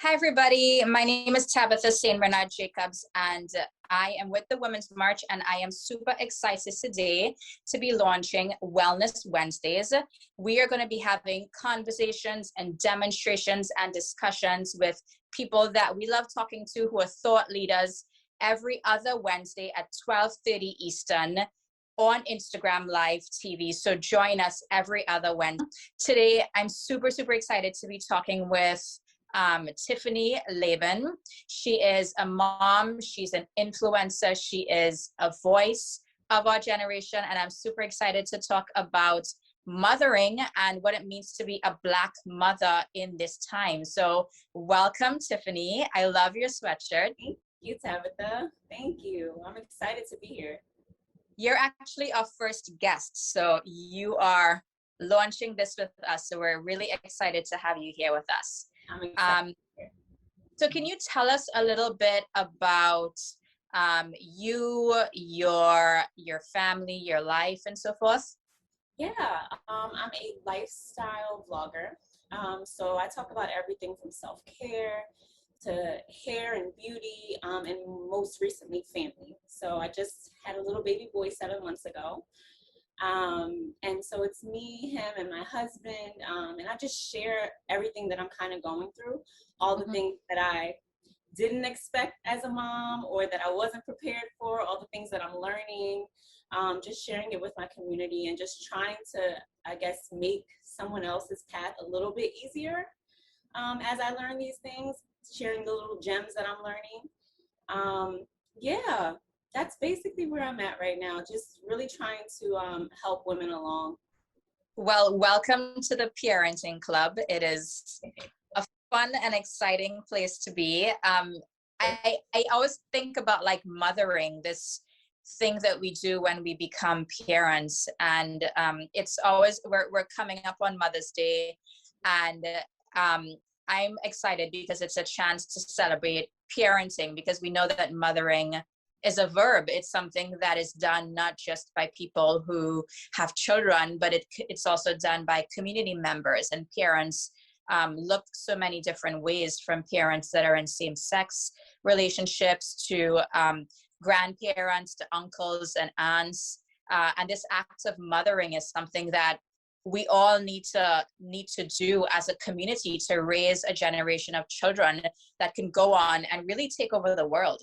Hi, everybody. My name is Tabitha St. Bernard Jacobs, and I am with the Women's March, and I am super excited today to be launching Wellness Wednesdays. We are going to be having conversations and demonstrations and discussions with people that we love talking to who are thought leaders every other Wednesday at 12:30 Eastern on Instagram Live TV. So join us every other Wednesday. Today, I'm super excited to be talking with Tiffany Laibhen. She is a mom, she's an influencer, she is a voice of our generation, and I'm super excited to talk about mothering and what it means to be a Black mother in this time. So welcome, Tiffany. I love your sweatshirt. Thank you, Tabitha. Thank you. I'm excited to be here. You're actually our first guest, so you are launching this with us, so we're really excited to have you here with us. So can you tell us a little bit about you, your family, your life, and so forth? Yeah, I'm a lifestyle vlogger. So I talk about everything from self-care to hair and beauty, and most recently family. So I just had a little baby boy 7 months ago. And so it's me, him, and my husband, and I just share everything that I'm kind of going through, all the things that I didn't expect as a mom or that I wasn't prepared for, all the things that I'm learning, just sharing it with my community and just trying to, I guess, make someone else's path a little bit easier as I learn these things, sharing the little gems that I'm learning. Yeah. That's basically where I'm at right now, just really trying to help women along. Well, welcome to the Parenting Club. It is a fun and exciting place to be. I always think about like mothering, this thing that we do when we become parents, and it's always we're coming up on Mother's Day, and I'm excited because it's a chance to celebrate parenting, because we know that mothering is a verb. It's something that is done not just by people who have children, but it's also done by community members, and parents look so many different ways, from parents that are in same-sex relationships to grandparents to uncles and aunts. And this act of mothering is something that we all need to do as a community to raise a generation of children that can go on and really take over the world.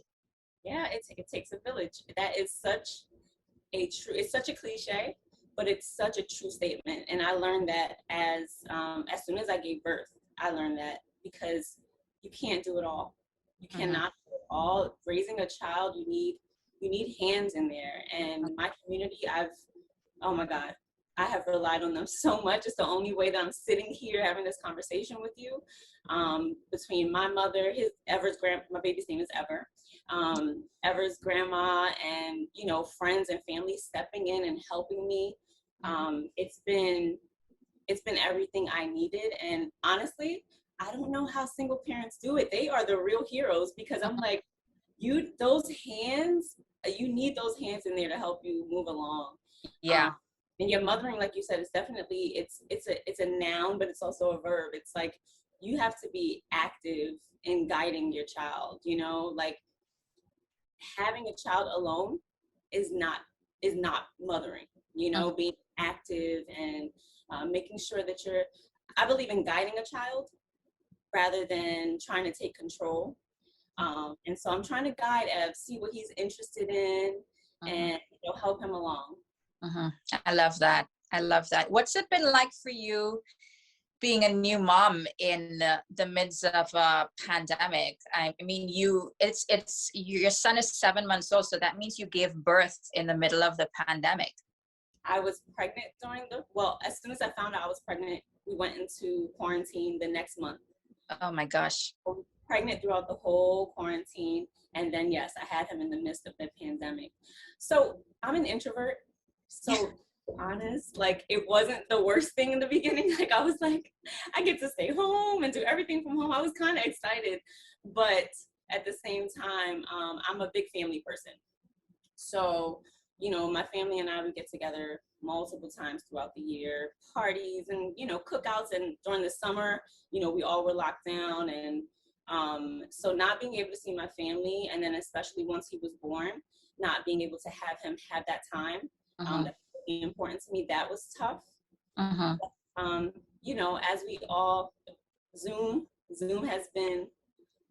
Yeah, it takes a village. That is it's such a cliche, but it's such a true statement. And I learned that as soon as I gave birth, I learned that, because you can't do it all. You cannot do it all. Raising a child, you need hands in there. And my community, oh my God, I have relied on them so much. It's the only way that I'm sitting here having this conversation with you. Between my mother, my baby's name is Ever. Ever's grandma, and friends and family stepping in and helping me. It's been everything I needed, and honestly, I don't know how single parents do it. They are the real heroes, because I'm like, you need those hands in there to help you move along. Yeah. And your mothering, like you said, is definitely it's a noun, but it's also a verb. It's like you have to be active in guiding your child. Like, having a child alone is not mothering. Being active and making sure that I believe in guiding a child rather than trying to take control. And so I'm trying to guide Ev, see what he's interested in, and help him along. I love that. What's it been like for you being a new mom in the midst of a pandemic? I mean, your son is 7 months old, so that means you gave birth in the middle of the pandemic. I was pregnant as soon as I found out I was pregnant, we went into quarantine the next month. Oh my gosh. I was pregnant throughout the whole quarantine. And then, yes, I had him in the midst of the pandemic. So I'm an introvert. So honest, like, it wasn't the worst thing in the beginning. Like, I was like, I get to stay home and do everything from home. I was kind of excited, but at the same time, I'm a big family person. So, my family and I would get together multiple times throughout the year, parties and, cookouts. And during the summer, we all were locked down, and So not being able to see my family, and then especially once he was born, not being able to have him have that time, that's really important to me. That was tough. You know, as we all, Zoom has been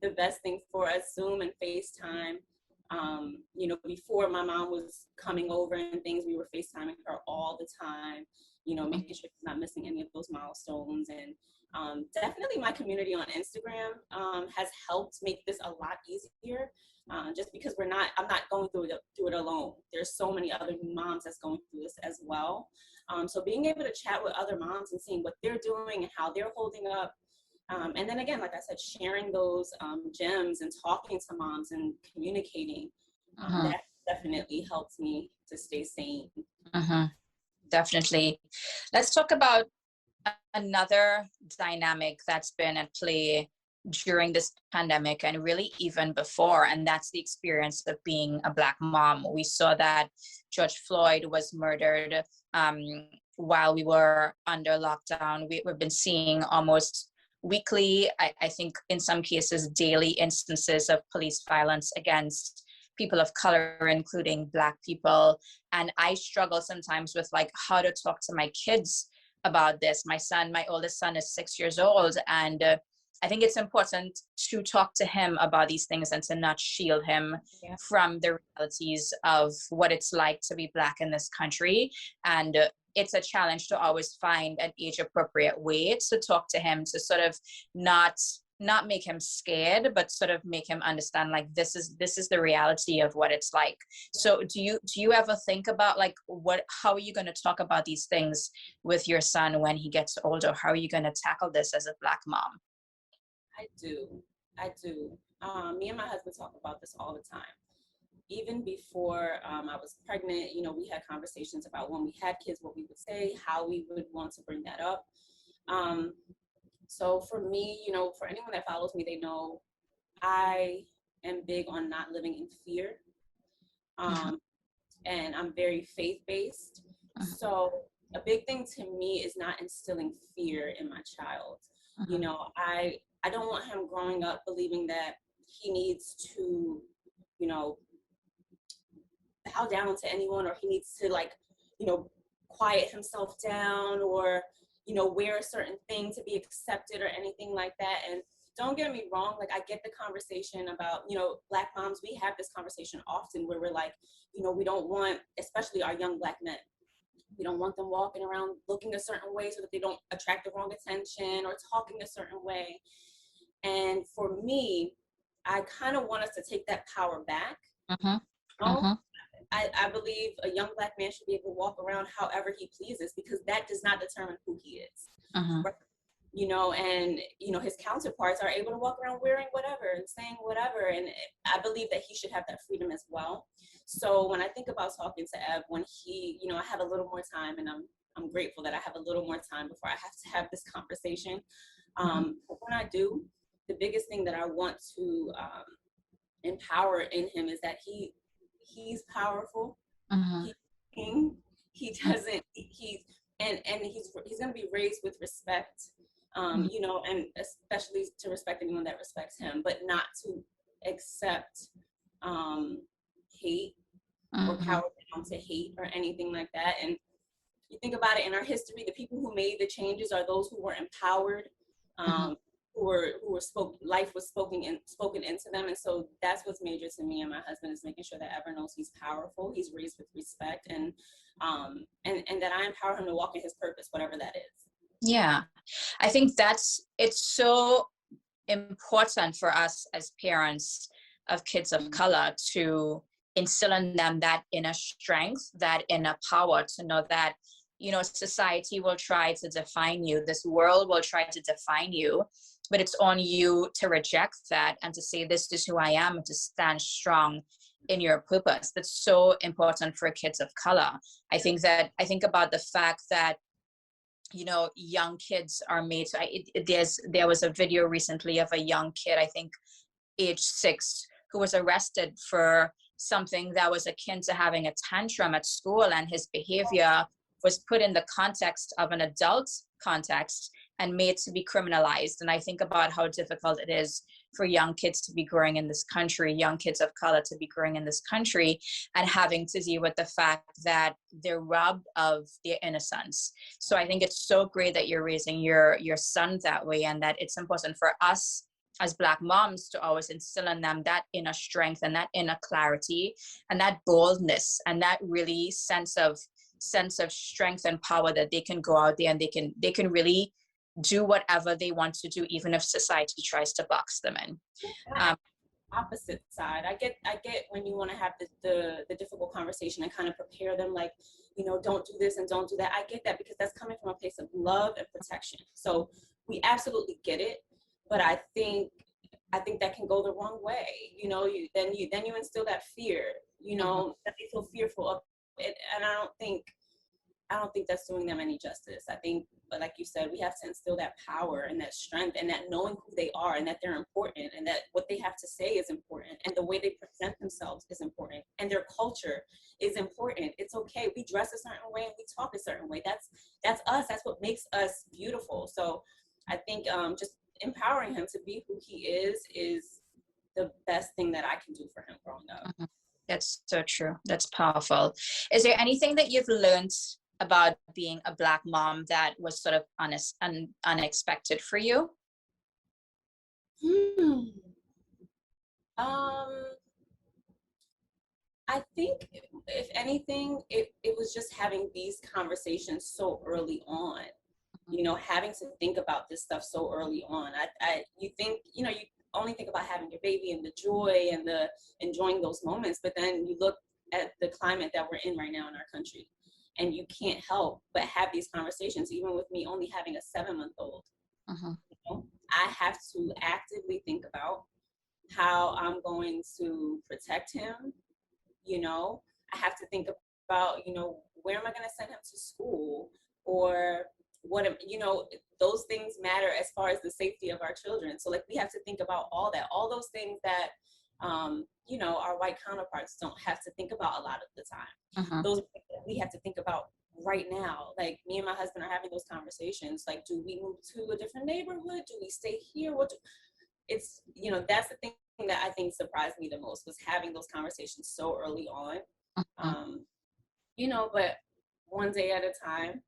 the best thing for us, Zoom and FaceTime. You know, before my mom was coming over and things, we were FaceTiming her all the time, you know, making sure she's not missing any of those milestones. And definitely my community on Instagram has helped make this a lot easier, just because I'm not going through it alone. There's so many other moms that's going through this as well. So being able to chat with other moms and seeing what they're doing and how they're holding up. And then again, like I said, sharing those gems and talking to moms and communicating, that definitely helps me to stay sane. Definitely. Let's talk about another dynamic that's been at play during this pandemic and really even before, and that's the experience of being a Black mom. We saw that George Floyd was murdered while we were under lockdown. We've been seeing almost weekly, I think in some cases daily, instances of police violence against people of color, including Black people. And I struggle sometimes with like how to talk to my kids about this. My oldest son is 6 years old, and I think it's important to talk to him about these things and to not shield him from the realities of what it's like to be Black in this country. And it's a challenge to always find an age-appropriate way to talk to him, to sort of not make him scared, but sort of make him understand like this is the reality of what it's like. So do you ever think about like how are you going to talk about these things with your son when he gets older? How are you going to tackle this as a Black mom? I do. Me and my husband talk about this all the time. Even before I was pregnant, you know, we had conversations about when we had kids, what we would say, how we would want to bring that up. So for me, you know, for anyone that follows me, they know I am big on not living in fear. And I'm very faith-based. So a big thing to me is not instilling fear in my child. You know, I don't want him growing up believing that he needs to, you know, bow down to anyone, or he needs to like, you know, quiet himself down, or, you know, wear a certain thing to be accepted or anything like that. And don't get me wrong, like I get the conversation about, you know, Black moms, we have this conversation often where we're like, you know, we don't want, especially our young Black men, we don't want them walking around looking a certain way so that they don't attract the wrong attention, or talking a certain way. And for me, I kind of want us to take that power back. I believe a young Black man should be able to walk around however he pleases, because that does not determine who he is. Right? You know, and, you know, his counterparts are able to walk around wearing whatever and saying whatever. And I believe that he should have that freedom as well. So when I think about talking to Ev, when he, you know, I have a little more time, and I'm grateful that I have a little more time before I have to have this conversation. But when I do, the biggest thing that I want to empower in him is that he's powerful. He's king. He doesn't. He's going to be raised with respect. You know, and especially to respect anyone that respects him, but not to accept hate or cower down to hate or anything like that. And you think about it, in our history, the people who made the changes are those who were empowered, life was spoken into them. And so that's what's major to me and my husband, is making sure that Ever knows he's powerful, he's raised with respect, and that I empower him to walk in his purpose, whatever that is. Yeah, I think it's so important for us as parents of kids of color to instill in them that inner strength, that inner power, to know that, you know, society will try to define you, this world will try to define you, but it's on you to reject that and to say, this is who I am, and to stand strong in your purpose. That's so important for kids of color. I think about the fact that, you know, young kids are made to, there was a video recently of a young kid, I think age 6, who was arrested for something that was akin to having a tantrum at school, and his behavior was put in the context of an adult context, and made to be criminalized. And I think about how difficult it is for young kids to be growing in this country, young kids of color to be growing in this country, and having to deal with the fact that they're robbed of their innocence. So I think it's so great that you're raising your son that way, and that it's important for us as Black moms to always instill in them that inner strength and that inner clarity and that boldness and that really sense of strength and power, that they can go out there and they can really do whatever they want to do, even if society tries to box them in. Opposite side, I get when you want to have the difficult conversation and kind of prepare them, like, you know, don't do this and don't do that. I get that, because that's coming from a place of love and protection. So we absolutely get it. But I think that can go the wrong way. You know, then you instill that fear, you know, that they feel fearful of it. And I don't think that's doing them any justice. I think, but like you said, we have to instill that power and that strength and that knowing who they are and that they're important and that what they have to say is important and the way they present themselves is important and their culture is important. It's okay. We dress a certain way and we talk a certain way. That's us. That's what makes us beautiful. So I think just empowering him to be who he is the best thing that I can do for him growing up. That's so true. That's powerful. Is there anything that you've learned about being a Black mom that was sort of unexpected for you? I think if anything, it was just having these conversations so early on. You know, having to think about this stuff so early on. You think, you know, you only think about having your baby and the joy and the enjoying those moments, but then you look at the climate that we're in right now in our country, and you can't help but have these conversations. Even with me only having a 7-month-old, you know, I have to actively think about how I'm going to protect him. You know, I have to think about, you know, where am I going to send him to school, or what, you know, those things matter as far as the safety of our children. So like we have to think about all those things that you know, our white counterparts don't have to think about a lot of the time. Those are things that we have to think about right now. Like me and my husband are having those conversations, like, do we move to a different neighborhood, do we stay here, it's, you know, that's the thing that I think surprised me the most, was having those conversations so early on. You know, but one day at a time,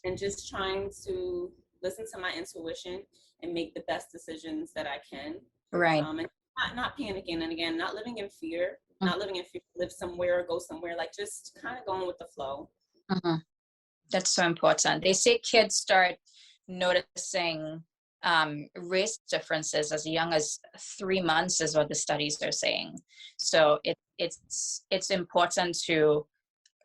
and just trying to listen to my intuition and make the best decisions that I can. Right. And not panicking, and again, not living in fear, live somewhere or go somewhere, like just kind of going with the flow. That's so important. They say kids start noticing race differences as young as 3 months, is what the studies are saying. So it's important to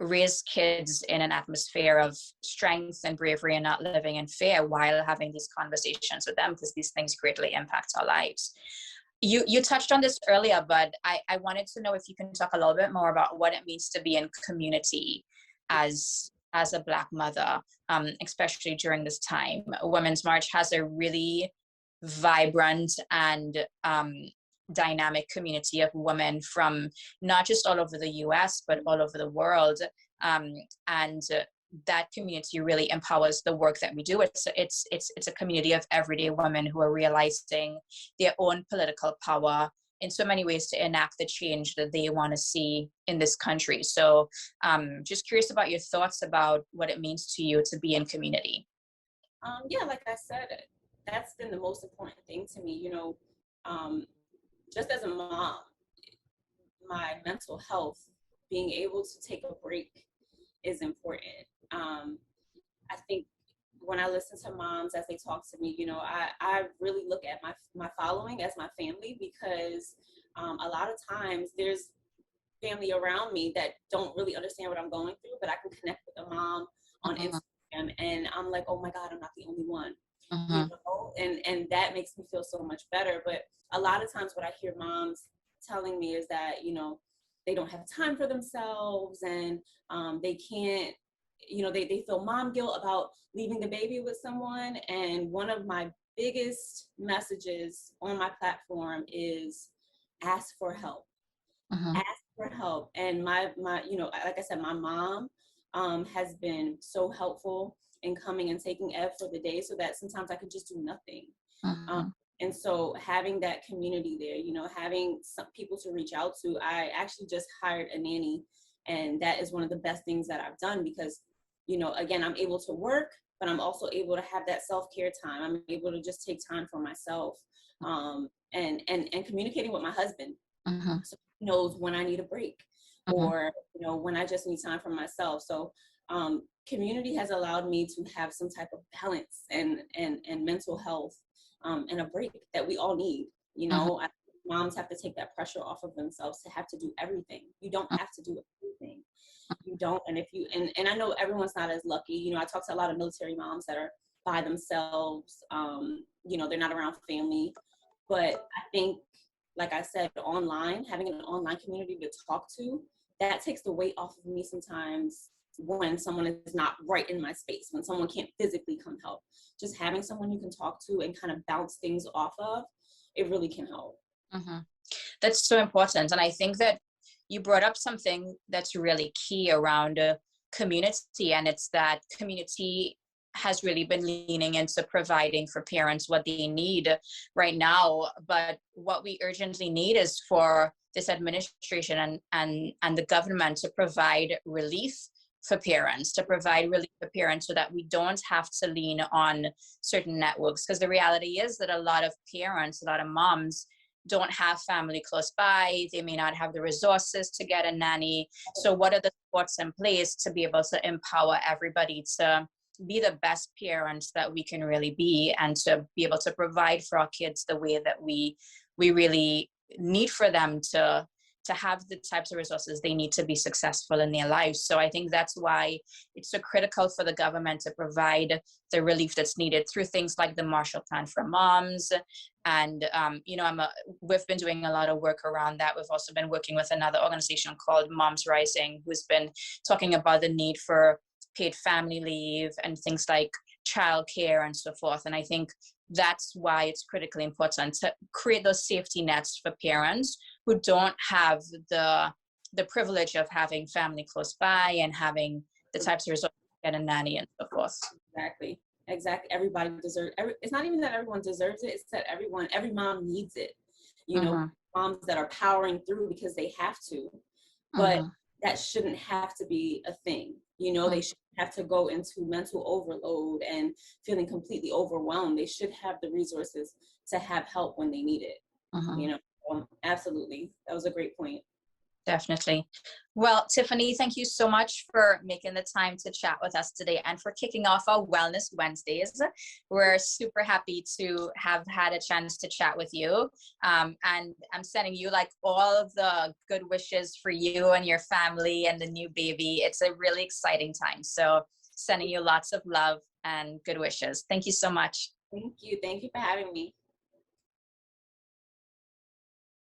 raise kids in an atmosphere of strength and bravery and not living in fear while having these conversations with them, because these things greatly impact our lives. You touched on this earlier, but I wanted to know if you can talk a little bit more about what it means to be in community as a Black mother, especially during this time. Women's March has a really vibrant and dynamic community of women from not just all over the US, but all over the world. And that community really empowers the work that we do. It's a community of everyday women who are realizing their own political power in so many ways to enact the change that they want to see in this country. So just curious about your thoughts about what it means to you to be in community. Yeah, like I said, that's been the most important thing to me. You know, just as a mom, my mental health, being able to take a break is important. I think when I listen to moms as they talk to me, you know, I really look at my following as my family, because a lot of times there's family around me that don't really understand what I'm going through, but I can connect with a mom on Instagram, and I'm like, oh my God, I'm not the only one. You know? And that makes me feel so much better. But a lot of times what I hear moms telling me is that, you know, they don't have time for themselves, and they can't, you know, they feel mom guilt about leaving the baby with someone. And one of my biggest messages on my platform is ask for help. Ask for help. And my, you know, like I said, my mom has been so helpful in coming and taking Ed for the day so that sometimes I could just do nothing. Mm-hmm. And so having that community there, you know, having some people to reach out to, I actually just hired a nanny, and that is one of the best things that I've done because, you know, again, I'm able to work, but I'm also able to have that self-care time. I'm able to just take time for myself, and communicating with my husband. Mm-hmm. So he knows when I need a break, Mm-hmm. or, you know, when I just need time for myself. So community has allowed me to have some type of balance and mental health, and a break that we all need. You know, moms have to take that pressure off of themselves to have to do everything. You don't have to do everything. You don't. And if you, and I know everyone's not as lucky. You know, I talk to a lot of military moms that are by themselves. You know, they're not around family. But I think, like I said, online, having an online community to talk to, that takes the weight off of me sometimes when someone is not right in my space, when someone can't physically come help. Just having someone you can talk to and kind of bounce things off of, it really can help. Mm-hmm. That's so important. And I think that you brought up something that's really key around community, and it's that community has really been leaning into providing for parents what they need right now. But what we urgently need is for this administration and the government to provide relief for parents, so that we don't have to lean on certain networks. Because the reality is that a lot of parents, a lot of moms, don't have family close by. They may not have the resources to get a nanny. So what are the supports in place to be able to empower everybody to be the best parents that we can really be, and to be able to provide for our kids the way that we really need for them to have the types of resources they need to be successful in their lives. So I think that's why it's so critical for the government to provide the relief that's needed through things like the Marshall Plan for Moms. And, you know, we've been doing a lot of work around that. We've also been working with another organization called Moms Rising, who's been talking about the need for paid family leave and things like childcare and so forth. And I think that's why it's critically important to create those safety nets for parents who don't have the privilege of having family close by and having the types of resources to get a nanny and so forth. Exactly. Everybody deserves. It's not even that everyone deserves it. It's that every mom needs it. You know, moms that are powering through because they have to, but that shouldn't have to be a thing. You know, they shouldn't have to go into mental overload and feeling completely overwhelmed. They should have the resources to have help when they need it. You know, absolutely. That was a great point. Definitely. Well, Tiffany, thank you so much for making the time to chat with us today and for kicking off our Wellness Wednesdays. We're super happy to have had a chance to chat with you. And I'm sending you like all of the good wishes for you and your family and the new baby. It's a really exciting time. So sending you lots of love and good wishes. Thank you so much. Thank you. Thank you for having me.